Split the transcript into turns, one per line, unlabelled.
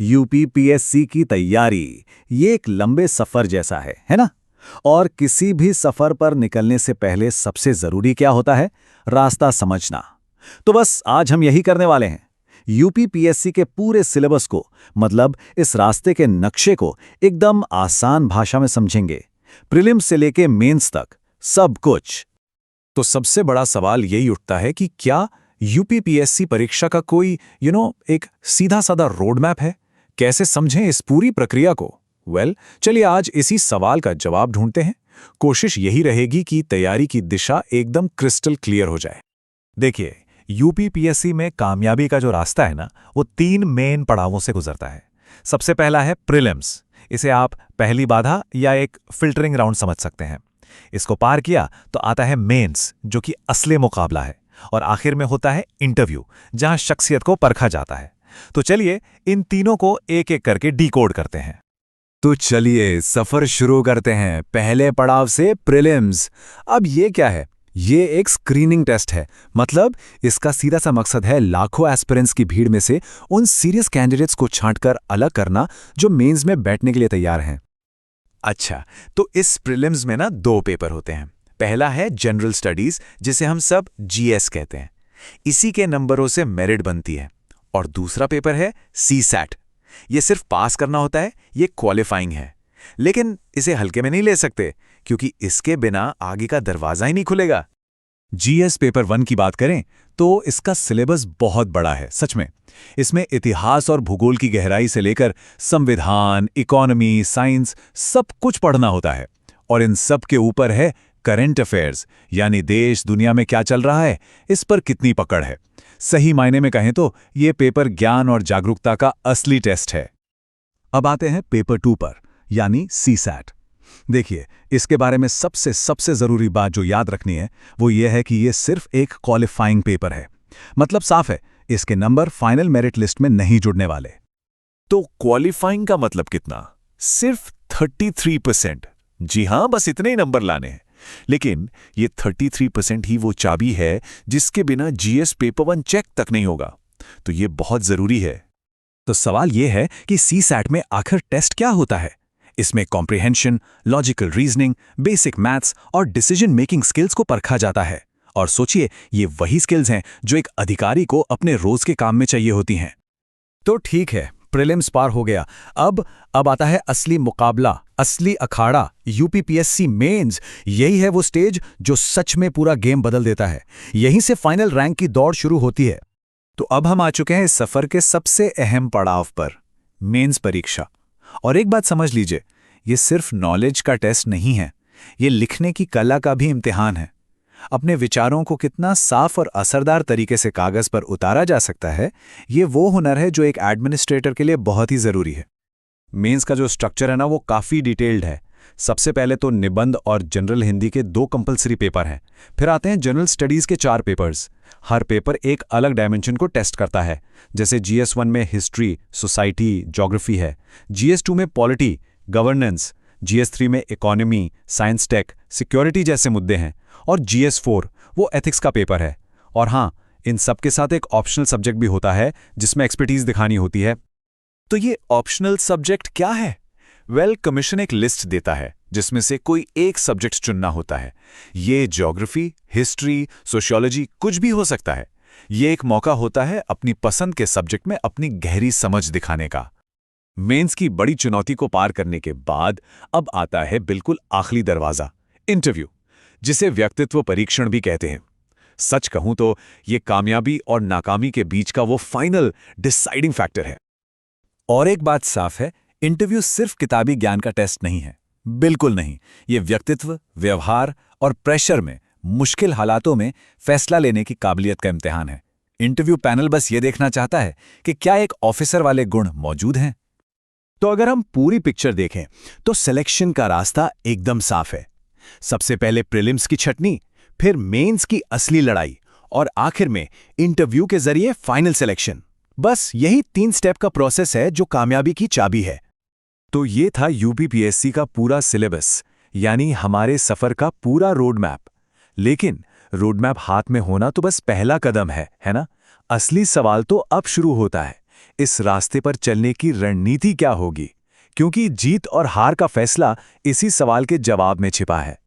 UPPSC की तैयारी ये एक लंबे सफर जैसा है ना? और किसी भी सफर पर निकलने से पहले सबसे जरूरी क्या होता है? रास्ता समझना। तो बस आज हम यही करने वाले हैं। यूपीपीएससी के पूरे सिलेबस को, मतलब इस रास्ते के नक्शे को एकदम आसान भाषा में समझेंगे। प्रीलिम्स से लेके मेंस तक सब कुछ।
तो सबसे बड़ा सवाल यही उठता है कि क्या यूपीपीएससी परीक्षा का कोई एक सीधा साधा रोड मैप है? कैसे समझें इस पूरी प्रक्रिया को? चलिए आज इसी सवाल का जवाब ढूंढते हैं। कोशिश यही रहेगी कि तैयारी की दिशा एकदम क्रिस्टल क्लियर हो जाए। देखिए, यूपीपीएससी में कामयाबी का जो रास्ता है ना, वो 3 मेन पड़ावों से गुजरता है। सबसे पहला है प्रीलिम्स। इसे आप पहली बाधा या एक फिल्टरिंग राउंड समझ सकते हैं। इसको पार किया तो आता है मेंस, जो कि असली मुकाबला है, और आखिर में होता है इंटरव्यू, जहां शख्सियत को परखा जाता है। तो चलिए इन तीनों को एक एक करके डिकोड करते हैं।
तो चलिए सफर शुरू करते हैं पहले पड़ाव से, प्रीलिम्स। अब ये क्या है? ये एक स्क्रीनिंग टेस्ट है। मतलब इसका सीधा सा मकसद है लाखों एस्पिरेंट्स की भीड़ में से उन सीरियस कैंडिडेट्स को छांटकर अलग करना जो मेंस में बैठने के लिए तैयार हैं।
अच्छा, तो इस प्रीलिम्स में ना 2 पेपर होते हैं। पहला है जनरल स्टडीज, जिसे हम सब जीएस कहते हैं। इसी के नंबरों से मेरिट बनती है। और दूसरा पेपर है सीसैट। ये सिर्फ पास करना होता है, ये क्वालिफाइंग है। लेकिन इसे हल्के में नहीं ले सकते, क्योंकि इसके बिना आगे का दरवाजा ही नहीं खुलेगा।
जीएस पेपर 1 की बात करें तो इसका सिलेबस बहुत बड़ा है, सच में। इसमें इतिहास और भूगोल की गहराई से लेकर संविधान, इकोनॉमी, साइंस सब कुछ पढ़ना होता है। और इन सब के ऊपर है करंट अफेयर्स, यानी देश दुनिया में क्या चल रहा है, इस पर कितनी पकड़ है। सही मायने में कहें तो ये पेपर ज्ञान और जागरूकता का असली टेस्ट है। अब आते हैं पेपर 2 पर, यानी सीसैट। देखिए, इसके बारे में सबसे जरूरी बात जो याद रखनी है वो ये है कि ये सिर्फ एक क्वालिफाइंग पेपर है। मतलब साफ है, इसके नंबर फाइनल मेरिट लिस्ट में नहीं जुड़ने वाले।
तो क्वालिफाइंग का मतलब कितना? सिर्फ 33%। जी हां, बस इतने ही नंबर लाने हैं। लेकिन ये 33% ही वो चाबी है जिसके बिना जीएस पेपर 1 चेक तक नहीं होगा। तो ये बहुत जरूरी है।
तो सवाल ये है कि सीसैट में आखिर टेस्ट क्या होता है? इसमें comprehension, logical reasoning, basic maths और डिसीजन मेकिंग स्किल्स को परखा जाता है। और सोचिए, ये वही स्किल्स हैं जो एक अधिकारी को अपने रोज के काम में चाहिए होती हैं। तो ठीक है, प्रीलिम्स पार हो गया। अब आता है असली मुकाबला, असली अखाड़ा, यूपीपीएससी मेंस। यही है वो स्टेज जो सच में पूरा गेम बदल देता है। यहीं से फाइनल रैंक की दौड़ शुरू होती है।
तो अब हम आ चुके हैं इस सफर के सबसे अहम पड़ाव पर, मेंस परीक्षा। और एक बात समझ लीजिए, ये सिर्फ नॉलेज का टेस्ट नहीं है, ये लिखने की कला का भी इम्तिहान है। अपने विचारों को कितना साफ और असरदार तरीके से कागज पर उतारा जा सकता है, ये वो हुनर है जो एक एडमिनिस्ट्रेटर के लिए बहुत ही जरूरी है।
मेंस का जो स्ट्रक्चर है ना, वो काफी डिटेल्ड है। सबसे पहले तो निबंध और जनरल हिंदी के 2 कंपलसरी पेपर हैं। फिर आते हैं जनरल स्टडीज के 4 पेपर्स। हर पेपर एक अलग डायमेंशन को टेस्ट करता है। जैसे जीएस 1 में हिस्ट्री, सोसाइटी, ज्योग्राफी है। जीएस 2 में पॉलिटी, गवर्नेंस। जीएस 3 में इकोनॉमी, साइंस, टेक, सिक्योरिटी जैसे मुद्दे हैं। और जीएस 4 वो एथिक्स का पेपर है। और हाँ, इन सब के साथ एक ऑप्शनल सब्जेक्ट भी होता है जिसमें एक्सपर्टीज दिखानी होती है।
तो ये ऑप्शनल सब्जेक्ट क्या है? कमीशन एक लिस्ट देता है जिसमें से कोई एक सब्जेक्ट चुनना होता है। ये ज्योग्राफी, हिस्ट्री, सोशियोलॉजी कुछ भी हो सकता है। ये एक मौका होता है अपनी पसंद के सब्जेक्ट में अपनी गहरी समझ दिखाने का। मेंस की बड़ी चुनौती को पार करने के बाद अब आता है बिल्कुल आखिरी दरवाजा, इंटरव्यू, जिसे व्यक्तित्व परीक्षण भी कहते हैं। सच कहूं तो ये कामयाबी और नाकामी के बीच का वो फाइनल डिसाइडिंग फैक्टर है।
और एक बात साफ है, इंटरव्यू सिर्फ किताबी ज्ञान का टेस्ट नहीं है। बिल्कुल नहीं। ये व्यक्तित्व, व्यवहार और प्रेशर में, मुश्किल हालातों में फैसला लेने की काबिलियत का इम्तिहान है। इंटरव्यू पैनल बस ये देखना चाहता है कि क्या एक ऑफिसर वाले गुण मौजूद हैं। तो अगर हम पूरी पिक्चर देखें तो सिलेक्शन का रास्ता एकदम साफ है। सबसे पहले प्रीलिम्स की छटनी, फिर मेंस की असली लड़ाई, और आखिर में इंटरव्यू के जरिए फाइनल सिलेक्शन। बस यही 3 स्टेप का प्रोसेस है जो कामयाबी की चाबी है।
तो ये था यूपीपीएससी का पूरा सिलेबस, यानी हमारे सफर का पूरा रोड मैप। लेकिन रोड मैप हाथ में होना तो बस पहला कदम है ना? असली सवाल तो अब शुरू होता है।
इस रास्ते पर चलने की रणनीति क्या होगी, क्योंकि जीत और हार का फैसला इसी सवाल के जवाब में छिपा है।